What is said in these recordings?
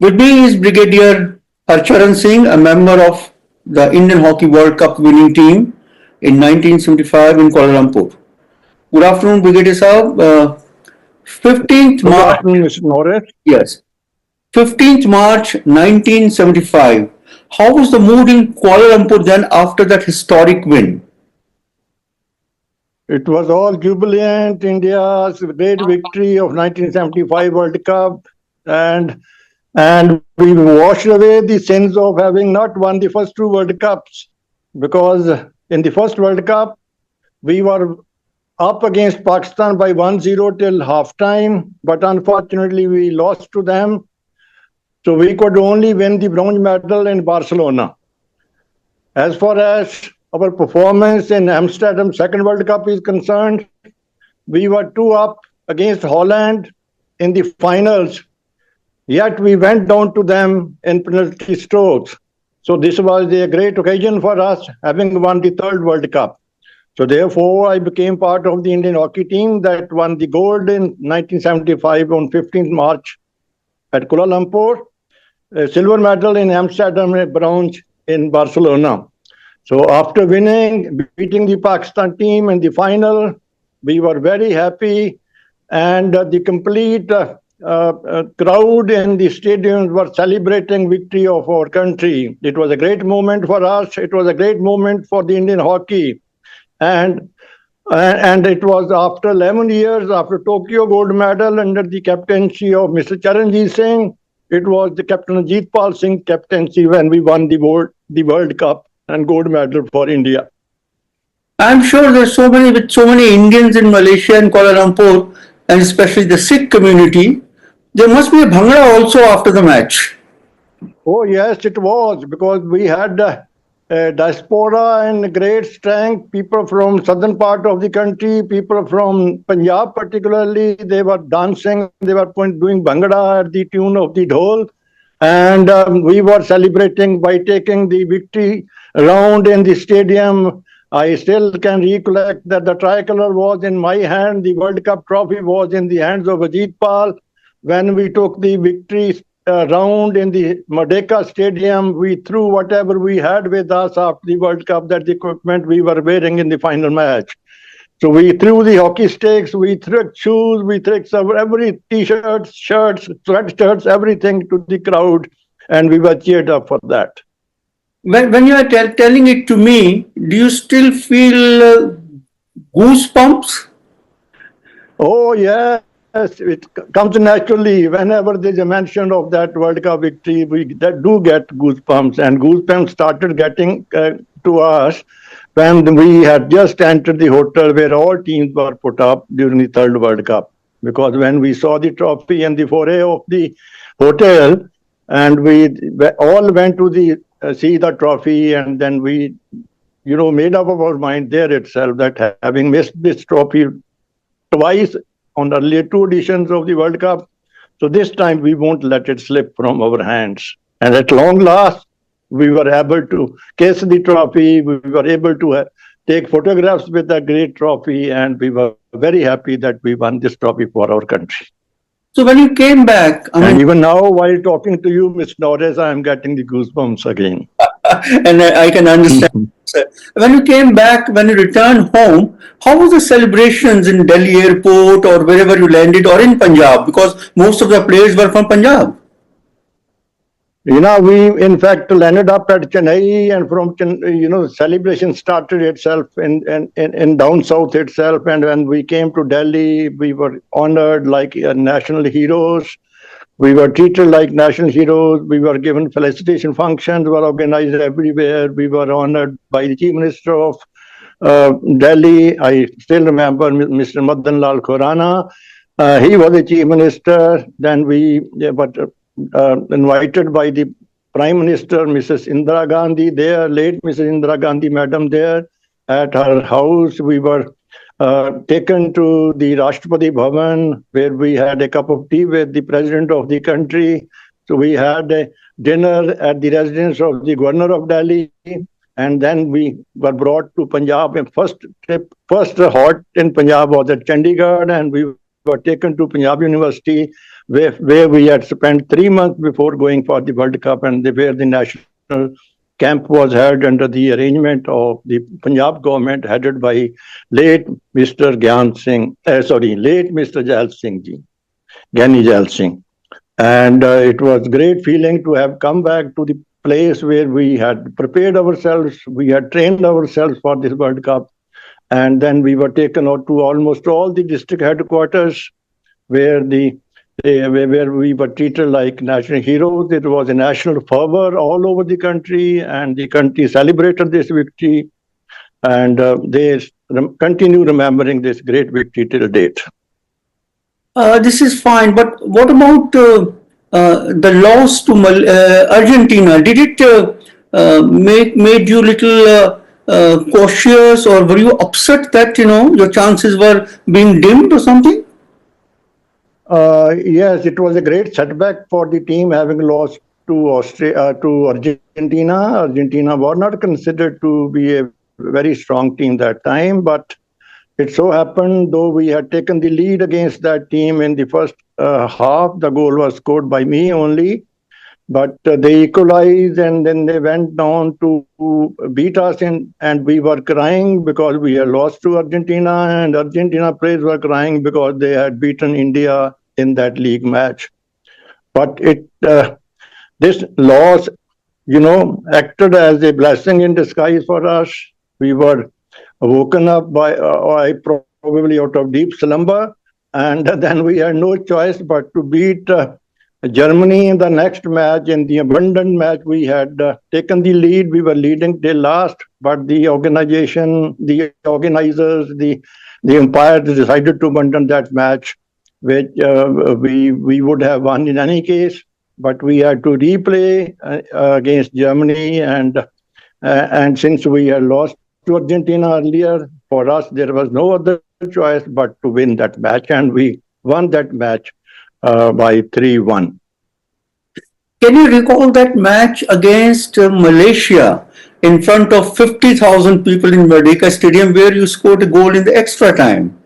With me is Brigadier Harcharan Singh, a member of the Indian Hockey World Cup winning team in 1975 in Kuala Lumpur. Good afternoon, Brigadier Saab. 15th Good March, afternoon, Mr. Norris. yes, 15th March 1975. How was the mood in Kuala Lumpur then after that historic win? It was all jubilant, India's great victory of 1975 World Cup, and we washed away the sins of having not won the first two World Cups, because in the first World Cup we were up against Pakistan by 1-0 till halftime, but unfortunately we lost to them. So we could only win the bronze medal in Barcelona. As far as our performance in Amsterdam Second World Cup is concerned, we were 2-up against Holland in the finals, yet we went down to them in penalty strokes. So this was a great occasion for us, having won the third World Cup. So therefore, I became part of the Indian hockey team that won the gold in 1975 on 15th March at Kuala Lumpur, a silver medal in Amsterdam, a bronze in Barcelona. So after beating the Pakistan team in the final, we were very happy, and the complete crowd in the stadiums were celebrating victory of our country. It was a great moment for us. It was a great moment for the Indian hockey. And it was after 11 years, after Tokyo gold medal under the captaincy of Mr. Charanjit Singh, it was the Captain Ajitpal Singh captaincy when we won the World Cup and gold medal for India. I'm sure there's so many Indians in Malaysia and Kuala Lumpur, and especially the Sikh community. There must be a bhangra also after the match. Oh yes, it was, because we had diaspora in great strength. People from southern part of the country, people from Punjab particularly, they were dancing, they were doing bhangra at the tune of the dhol. And we were celebrating by taking the victory round in the stadium. I still can recollect that the tricolor was in my hand, the World Cup trophy was in the hands of Ajitpal. When we took the victory round in the Merdeka Stadium, we threw whatever we had with us after the World Cup, that the equipment we were wearing in the final match. So we threw the hockey sticks, we threw shoes, we threw every t-shirts, shirts, sweatshirts, everything to the crowd, and we were cheered up for that. When you are telling it to me, do you still feel goosebumps? Oh, yes, it comes naturally. Whenever there's a mention of that World Cup victory, we do get goosebumps, and goosebumps started getting to us when we had just entered the hotel where all teams were put up during the third World Cup. Because when we saw the trophy and the foyer of the hotel, and we all went to see the trophy, and then we, made up our mind there itself that having missed this trophy twice on earlier two editions of the World Cup, so this time we won't let it slip from our hands. And at long last, we were able to kiss the trophy, we were able to take photographs with that great trophy, and we were very happy that we won this trophy for our country. So when you came back, and even now, while talking to you, Mr. Norris, I am getting the goosebumps again. And I can understand. When you came back, when you returned home, how was the celebrations in Delhi airport or wherever you landed, or in Punjab? Because most of the players were from Punjab. We in fact landed up at Chennai, and from celebration started itself in down south itself. And when we came to Delhi, we were honored like national heroes. We were treated like national heroes. We were given felicitation functions were organized everywhere. We were honored by the Chief Minister of Delhi. I still remember Mr. Madan Lal Khurana. He was the Chief Minister. Then we were invited by the Prime Minister, Mrs. Indira Gandhi, there, late Mrs. Indira Gandhi, madam, there at her house. We were taken to the Rashtrapati Bhavan, where we had a cup of tea with the President of the country. So we had a dinner at the residence of the Governor of Delhi. And then we were brought to Punjab. And first halt in Punjab was at Chandigarh, and we were taken to Punjab University, where we had spent 3 months before going for the World Cup, and where the national camp was held under the arrangement of the Punjab government headed by late Mr. late Mr. Jail Singh ji, Gyani Jail Singh. And it was great feeling to have come back to the place where we had prepared ourselves, we had trained ourselves for this World Cup. And then we were taken out to almost all the district headquarters where where we were treated like national heroes. It was a national fervor all over the country, and the country celebrated this victory, and they continue remembering this great victory till date. This is fine, but what about the loss to Argentina? Did it made you little cautious, or were you upset that your chances were being dimmed or something? Yes, it was a great setback for the team having lost to Argentina. Argentina was not considered to be a very strong team that time, but it so happened, though we had taken the lead against that team in the first half, the goal was scored by me only. But they equalized, and then they went down to beat us, and we were crying because we had lost to Argentina, and Argentina players were crying because they had beaten India in that league match. But this loss, acted as a blessing in disguise for us. We were woken up by probably out of deep slumber, and then we had no choice but to beat Germany in the next match. In the abundant match, we had taken the lead. We were leading till last, but the organization, the organizers, the umpires decided to abandon that match, which we would have won in any case. But we had to replay against Germany, and since we had lost to Argentina earlier, for us there was no other choice but to win that match, and we won that match by 3-1. Can you recall that match against Malaysia in front of 50,000 people in Merdeka Stadium, where you scored a goal in the extra time?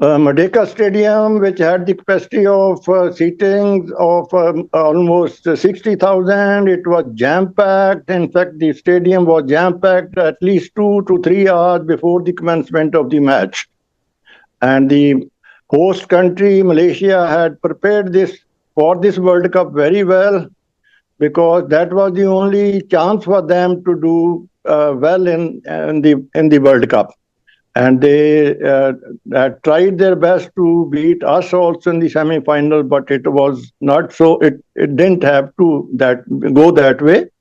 Merdeka Stadium, which had the capacity of seating of almost 60,000, it was jam-packed. In fact, the stadium was jam-packed at least 2 to 3 hours before the commencement of the match. And the host country, Malaysia, had prepared for this World Cup very well, because that was the only chance for them to do well in the World Cup. And they had tried their best to beat us also in the semi-final, but it was not so. It didn't have to go that way.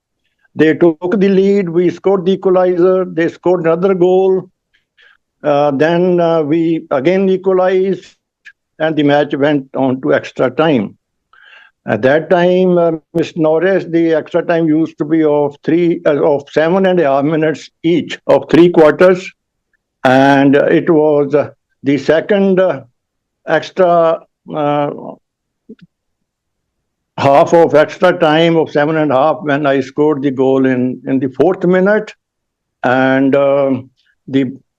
They took the lead. We scored the equalizer. They scored another goal. Then we again equalized, and the match went on to extra time. At that time, Ms. Norris, the extra time used to be of 7.5 minutes each, of 3 quarters. And it was the second extra half of extra time of 7.5 when I scored the goal in the 4th minute. And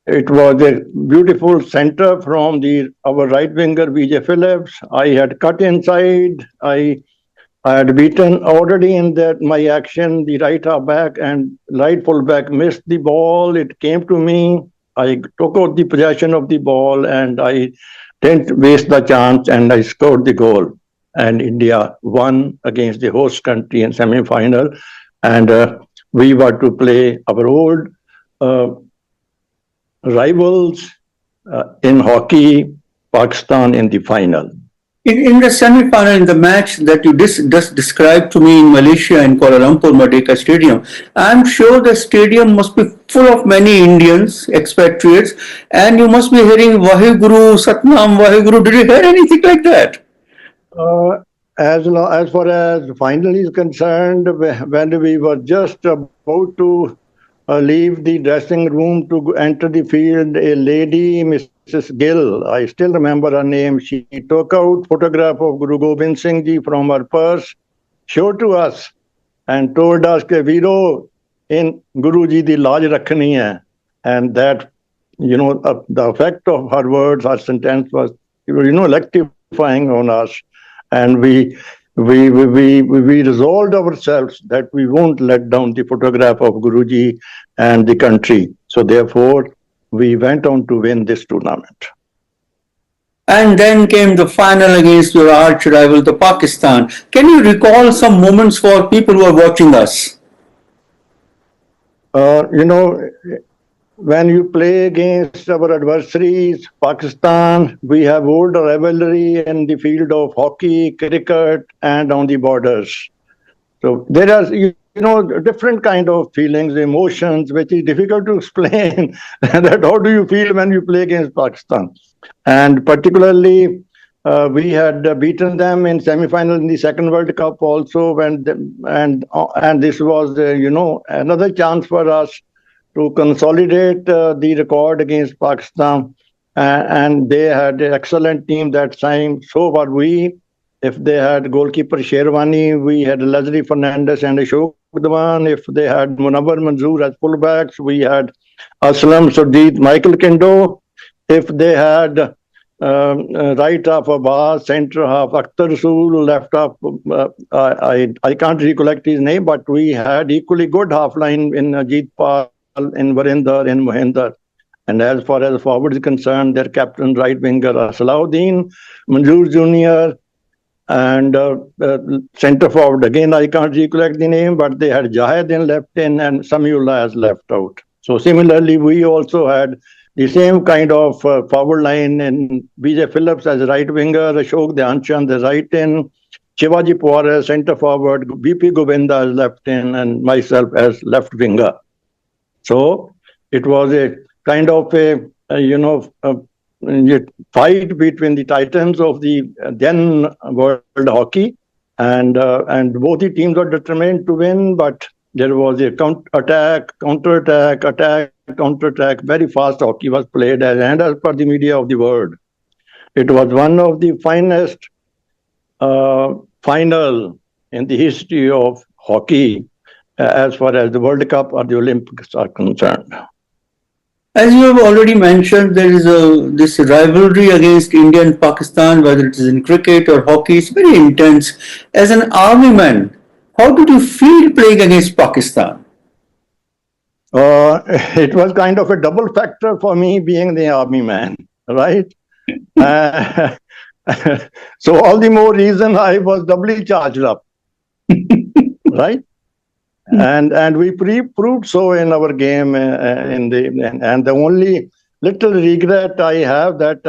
it was a beautiful center from our right winger Vijay Phillips. I had cut inside. I had beaten already in that my action the right half back and right full back missed the ball. It came to me. I took out the possession of the ball, and I didn't waste the chance, and I scored the goal. And India won against the host country in semi-final. And we were to play our old rivals in hockey, Pakistan, in the final. In the semi-final, in the match that you just described to me in Malaysia in Kuala Lumpur Merdeka Stadium, I'm sure the stadium must be full of many Indians, expatriates, and you must be hearing Vaheguru, Satnam, Vaheguru. Did you hear anything like that? As far as final is concerned, when we were just about to leave the dressing room to enter the field, a lady, Mrs. Gill, I still remember her name, she took out photograph of Guru Gobind Singh Ji from her purse, showed to us, and told us, Viro, in Guru Ji di laaj rakhni hai. And that, the effect of her words, her sentence was, elective terrifying on us, and we resolved ourselves that we won't let down the photograph of Guruji and the country. So therefore, we went on to win this tournament. And then came the final against your arch rival, the Pakistan. Can you recall some moments for people who are watching us? You know, when you play against our adversaries, Pakistan, we have old rivalry in the field of hockey, cricket, and on the borders. So there are, different kind of feelings, emotions, which is difficult to explain. That how do you feel when you play against Pakistan? And particularly, we had beaten them in semi-final in the second World Cup also, and this was, another chance for us to consolidate the record against Pakistan. And they had an excellent team that time. So were we. If they had goalkeeper Sherwani, we had Leslie Fernandez and Ashok Dhawan. If they had Munawar Manzoor as fullbacks, we had Aslam Sardit, Michael Kindo. If they had right half Abbas, centre half Akhtar Rasool, left half, I can't recollect his name, but we had equally good half line in Ajit Pal, in Varinder, in Mohinder. And as far as forward is concerned, their captain, right winger, Salahuddin, Manzoor Jr., and centre forward, again, I can't recollect the name, but they had Jahid in left in and Samiullah as left out. So similarly, we also had the same kind of forward line in BJ Phillips as right winger, Ashok Dhyanchand's as right in, Shivaji Pawar as centre forward, BP Govinda as left in, and myself as left winger. So it was a kind of a fight between the titans of the then world hockey, and both the teams were determined to win, but there was a counter-attack. Very fast hockey was played, and as per the media of the world, it was one of the finest final in the history of hockey as far as the World Cup or the Olympics are concerned. As you have already mentioned, there is this rivalry against India and Pakistan, whether it is in cricket or hockey. It's very intense. As an army man, how did you feel playing against Pakistan? It was kind of a double factor for me being the army man, right? So all the more reason I was doubly charged up, right? And we proved so in our game, and the only little regret I have that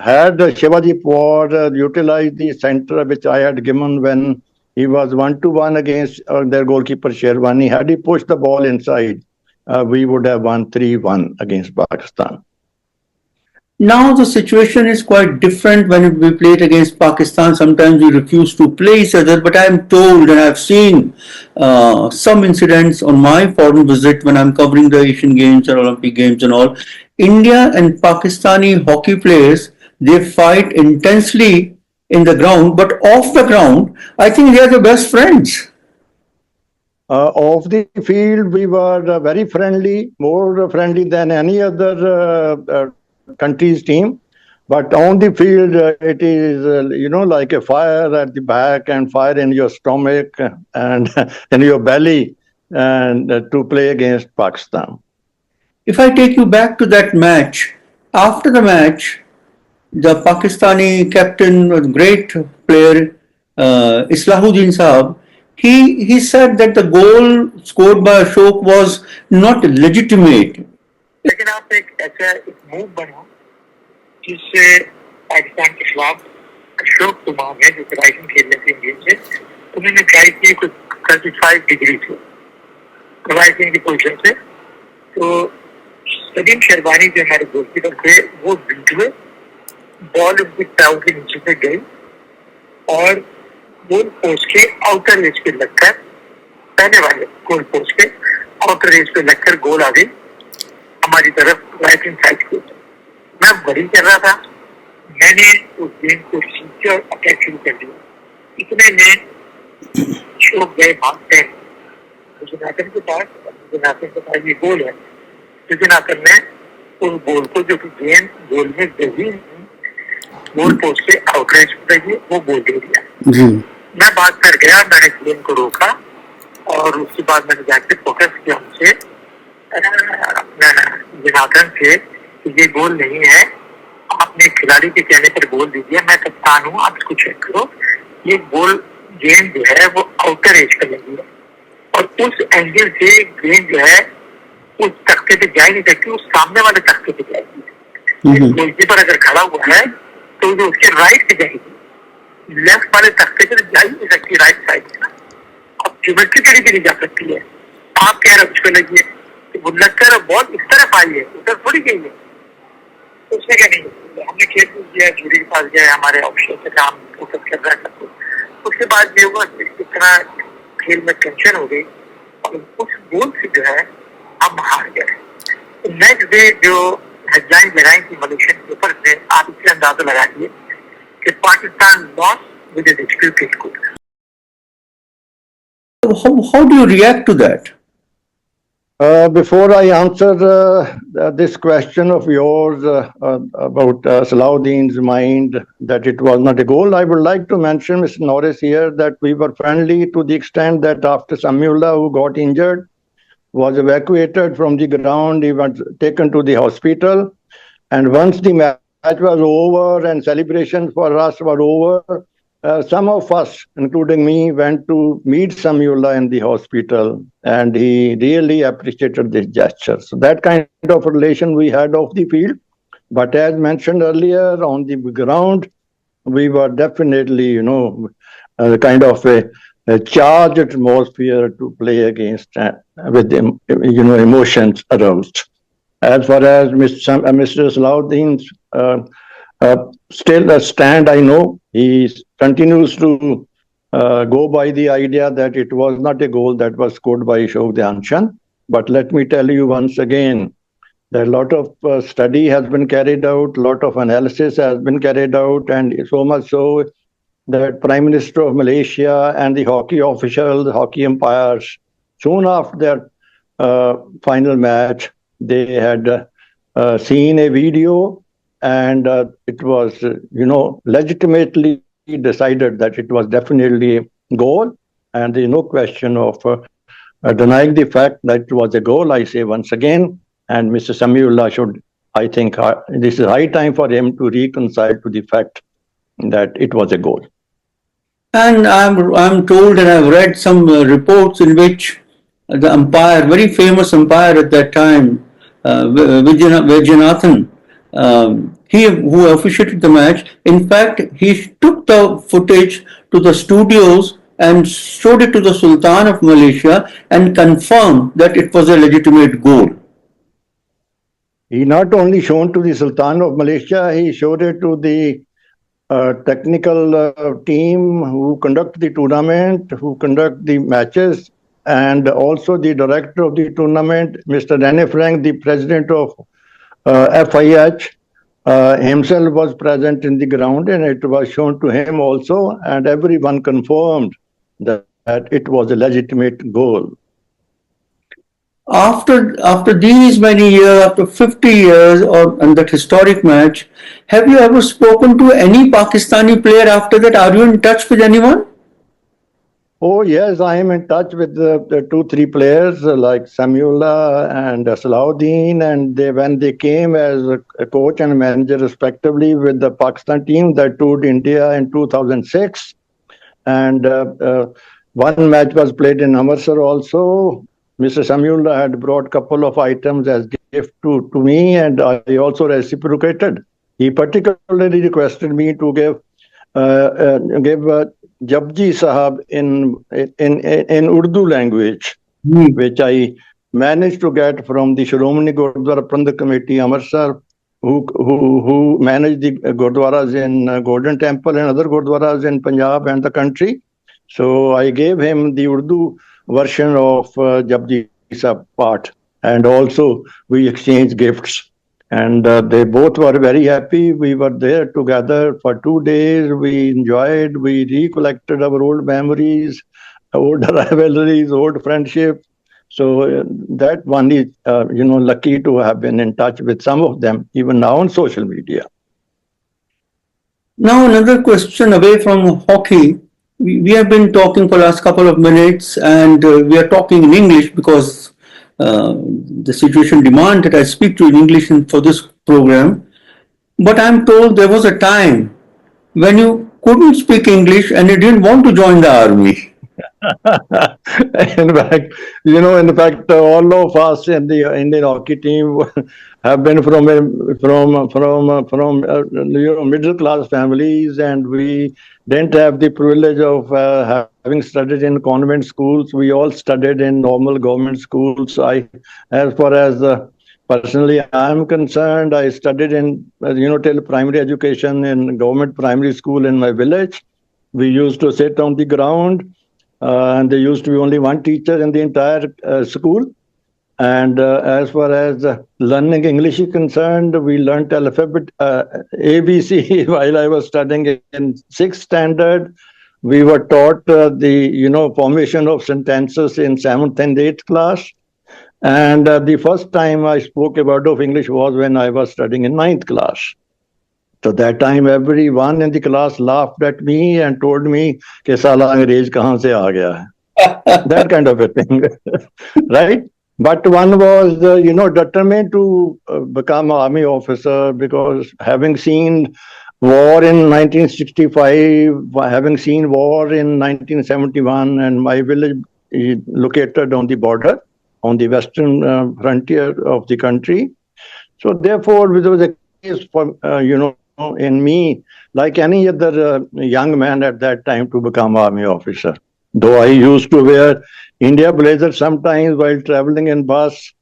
had Shivaji Pawar utilized the center which I had given when he was 1-1 against their goalkeeper Sherwani, had he pushed the ball inside, we would have won 3-1 against Pakistan. Now the situation is quite different when we played against Pakistan. Sometimes we refuse to play each other, but I am told and I have seen some incidents on my foreign visit when I'm covering the Asian Games and Olympic Games and all. India and Pakistani hockey players, they fight intensely in the ground, but off the ground, I think they are the best friends. Off the field, we were very friendly, more friendly than any other country's team. But on the field, it is, like a fire at the back and fire in your stomach and in your belly, and to play against Pakistan. If I take you back to that match, after the match, the Pakistani captain, great player, Islahuddin Saab, he said that the goal scored by Ashok was not legitimate. लेकिन आप एक ऐसा एक move बना जिससे पाकिस्तान के खिलाफ अशोक कुमार है जो राइटिंग खेलने थे इंडियन से उन्होंने ट्राई किए कुछ 35 डिग्री से राइटिंग की पोजीशन से तो सलीम शेरवानी जो हमारे गोलकीपर थे वो बीट हुए बॉल उनके पैरों के नीचे से गई और गोल पोस्ट के आउटर एज पे लगकर पहले वाले गोल पोस्ट के आउटर एज पे लगकर गोल आ गई हमारी तरफ राइट हैंड साइड की मैं वरी कर रहा था मैंने उस गेम को सीखे और अटैक शुरू कर दिया इतने में शोक गए भागते हैं विजयनाथन के पास ये गोल है विजयनाथन ने उस गोल को जो कि गेम गोल में गई गोल पोस्ट से आउटरेज रही वो गोल दे दिया। जी। मैं बात कर गया, मैंने गेम को रोका और उसके बाद मैंने जाके फोकस किया उनसे, अपना जनार्दन से कि ये गोल नहीं है, आपने खिलाड़ी के कहने पर गोल दे दिया, मैं कप्तान हूँ, आप इसको चेक करो, ये गोल गेंद जो है वो आउटर एज पर लगी है और उस एंगल से गेंद जो है उस तख्ते पे जा ही नहीं सकती, उस सामने वाले तख्ते पे जाएगी। गोलकीपर अगर खड़ा हुआ है तो जो उसके राइट पे जाएगी, लेफ्ट वाले तख्ते पे जा ही नहीं सकती, राइट साइड से अब ज्योमेट्रिकली भी नहीं जा सकती है। आप कह रहे उसको लगी है, वो लगकर बॉल इस तरफ आई है, उधर थोड़ी गई है, उसने क्या नहीं, हमने खेल दिया, जूरी के पास गया, हमारे ऑफिसर से काम फोकस कर रहा है। उसके बाद ये हुआ इतना खेल में टेंशन हो गई और उस गोल से जो है हम हार गए। नेक्स्ट डे जो हेडलाइन लगाई थी मलेशियन पेपर में, आप इससे अंदाजा लगा दिए कि Pakistan loss with a disputed score. How do you react to that? Before I answer this question of yours about Salahuddin's mind that it was not a goal, I would like to mention, Mr. Norris, here that we were friendly to the extent that after Samiullah, who got injured, was evacuated from the ground, he was taken to the hospital. And once the match was over and celebrations for us were over, some of us, including me, went to meet Samiullah in the hospital, and he really appreciated this gesture. So that kind of relation we had off the field. But as mentioned earlier, on the ground, we were definitely, kind of a charged atmosphere to play against with emotions aroused. As far as Mr. Salahuddin's still stand, I know he continues to go by the idea that it was not a goal that was scored by Ashok Dhyanchan. But let me tell you once again that a lot of study has been carried out, a lot of analysis has been carried out, and so much so that Prime Minister of Malaysia and the hockey officials, hockey umpires, soon after their final match, they had seen a video, and it was, legitimately decided that it was definitely a goal, and there is no question of denying the fact that it was a goal. I say once again, and Mr. Samiullah should, I think, this is high time for him to reconcile to the fact that it was a goal. And I'm told, and I've read some reports in which the umpire, very famous umpire at that time, Vaidyanathan, he who officiated the match, in fact, he took the footage to the studios and showed it to the Sultan of Malaysia and confirmed that it was a legitimate goal. He not only shown to the Sultan of Malaysia, he showed it to the technical team who conduct the tournament, who conduct the matches, and also the director of the tournament, Mr. Rene Frank, the president of FIH, himself was present in the ground, and it was shown to him also, and everyone confirmed that it was a legitimate goal. After these many years, after 50 years on that historic match, have you ever spoken to any Pakistani player after that? Are you in touch with anyone? Oh, yes, I am in touch with the 2-3 players like Samiullah and Salahuddin, and when they came as a coach and manager respectively with the Pakistan team that toured India in 2006. And one match was played in Amritsar also. Mr. Samiullah had brought a couple of items as gift to me, and I also reciprocated. He particularly requested me to give Japji Sahab in Urdu language, which I managed to get from the Shiromani Gurdwara Prabandhak Committee Amritsar, who manage the Gurdwaras in Golden Temple and other Gurdwaras in Punjab and the country. So I gave him the Urdu version of Japji Sahab part, and also we exchanged gifts. And they both were very happy. We were there together for 2 days. We enjoyed, we recollected our old memories, old rivalries, old friendship. So that one is, lucky to have been in touch with some of them, even now on social media. Now another question away from hockey. We have been talking for the last couple of minutes, and we are talking in English because the situation demands that I speak to you in English for this program. But I'm told there was a time when you couldn't speak English and you didn't want to join the army. In fact, all of us in the Indian hockey team have been from middle class families, and we didn't have the privilege of having studied in convent schools. We all studied in normal government schools. As far as personally I'm concerned, I studied in till primary education in government primary school in my village. We used to sit on the ground, and there used to be only one teacher in the entire school. And as far as learning English is concerned, we learned alphabet ABC while I was studying in sixth standard. We were taught the formation of sentences in seventh and eighth class. And the first time I spoke a word of English was when I was studying in ninth class. So that time, everyone in the class laughed at me and told me, "Ke sala Angrez kahan se aa gaya hai?" That kind of a thing, right? But one was, determined to become an army officer, because having seen war in 1965, having seen war in 1971, and my village is located on the border, on the western frontier of the country. So therefore, there was a case for, in me, like any other young man at that time, to become army officer. Though I used to wear India blazer sometimes while traveling in bus,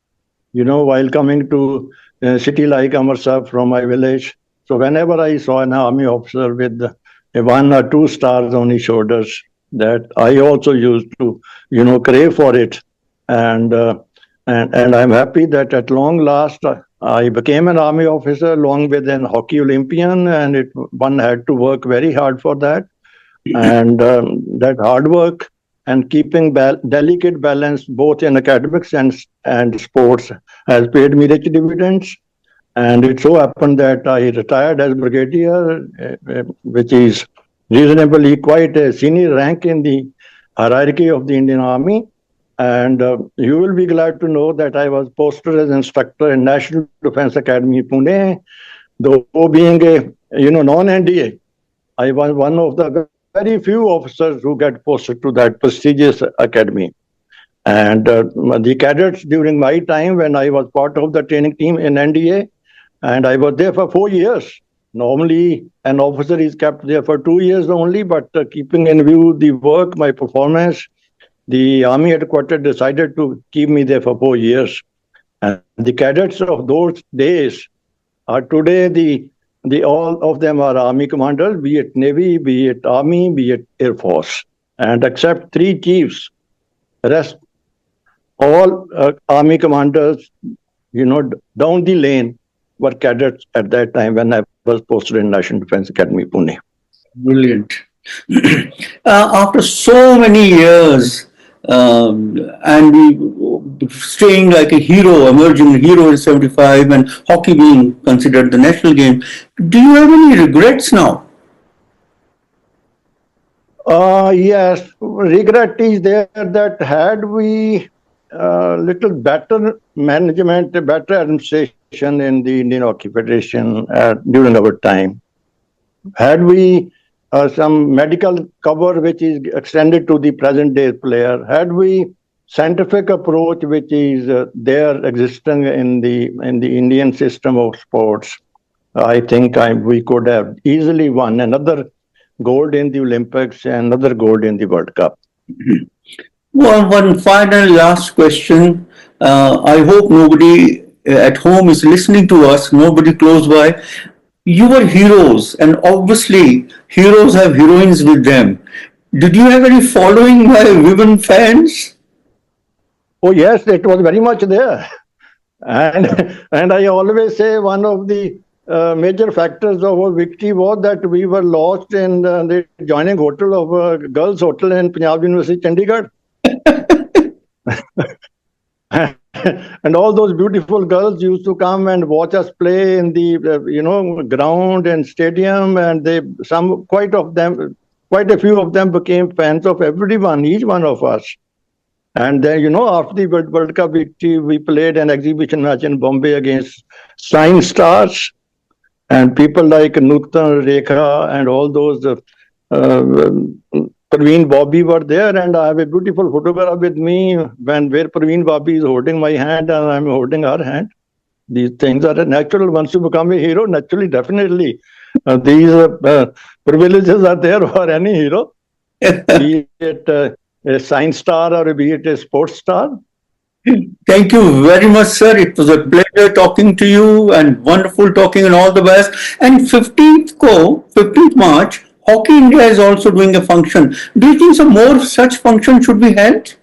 while coming to a city like Amritsar from my village. So whenever I saw an army officer with one or two stars on his shoulders, that I also used to, crave for it. And I'm happy that at long last I became an army officer along with an hockey Olympian, and one had to work very hard for that. And that hard work and keeping delicate balance both in academics and sports has paid me rich dividends. And it so happened that I retired as brigadier, which is reasonably quite a senior rank in the hierarchy of the Indian Army. And you will be glad to know that I was posted as instructor in National Defense Academy, Pune. Though being a non-NDA, I was one of the very few officers who get posted to that prestigious academy. And the cadets during my time, when I was part of the training team in NDA, and I was there for 4 years. Normally, an officer is kept there for 2 years only, but keeping in view the work, my performance, the Army headquarters decided to keep me there for 4 years. And the cadets of those days are today the all of them are Army commanders, be it Navy, be it Army, be it Air Force. And except 3 chiefs, rest all Army commanders, down the lane were cadets at that time when I was posted in National Defense Academy, Pune. Brilliant. After so many years, and we staying like a hero, emerging hero in 75, and hockey being considered the national game, do you have any regrets now? Yes, regret is there that had we little better management, better administration in the Indian Hockey Federation during our time, had we some medical cover which is extended to the present day player, had we scientific approach which is there existing in the Indian system of sports, I think we could have easily won another gold in the Olympics and another gold in the World Cup. Well, one final last question. I hope nobody at home is listening to us, nobody close by. You were heroes, and obviously, heroes have heroines with them. Did you have any following by women fans? Oh, yes, it was very much there. And I always say one of the major factors of our victory was that we were lost in the adjoining hotel of a girls' hotel in Punjab University, Chandigarh. and all those beautiful girls used to come and watch us play in the ground and stadium, and quite a few of them became fans of everyone, each one of us. And then, after the World Cup victory, we played an exhibition match in Bombay against Sign Stars, and people like Nutan, Rekha, and all those Praveen Bobby were there, and I have a beautiful photograph with me where Praveen Bobby is holding my hand and I'm holding her hand. These things are natural. Once you become a hero, naturally, definitely, these privileges are there for any hero, be it a science star or be it a sports star. Thank you very much, sir. It was a pleasure talking to you and wonderful talking and all the best. And 15th March, Hockey India is also doing a function. Do you think some more such functions should be held?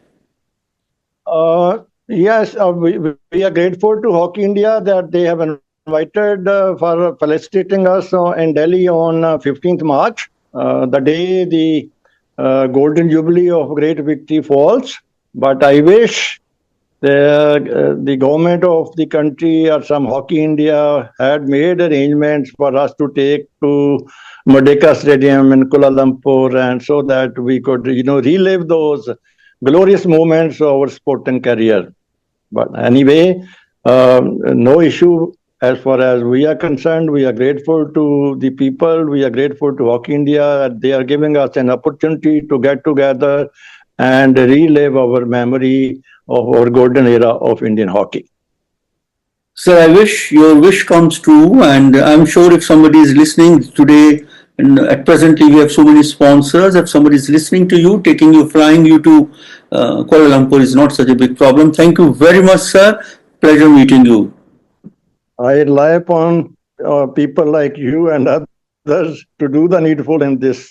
Yes, we are grateful to Hockey India that they have invited for felicitating us in Delhi on 15th March, the day the Golden Jubilee of Great Victory falls. But I wish the government of the country or some Hockey India had made arrangements for us to take to Merdeka Stadium in Kuala Lumpur, and so that we could, relive those glorious moments of our sporting career. But anyway, no issue as far as we are concerned. We are grateful to the people. We are grateful to Hockey India. They are giving us an opportunity to get together and relive our memory of our golden era of Indian hockey. Sir, I wish your wish comes true, and I'm sure if somebody is listening today, and at presently we have so many sponsors, if somebody is listening to you, flying you to Kuala Lumpur is not such a big problem. Thank you very much, sir. Pleasure meeting you. I rely upon people like you and others to do the needful in this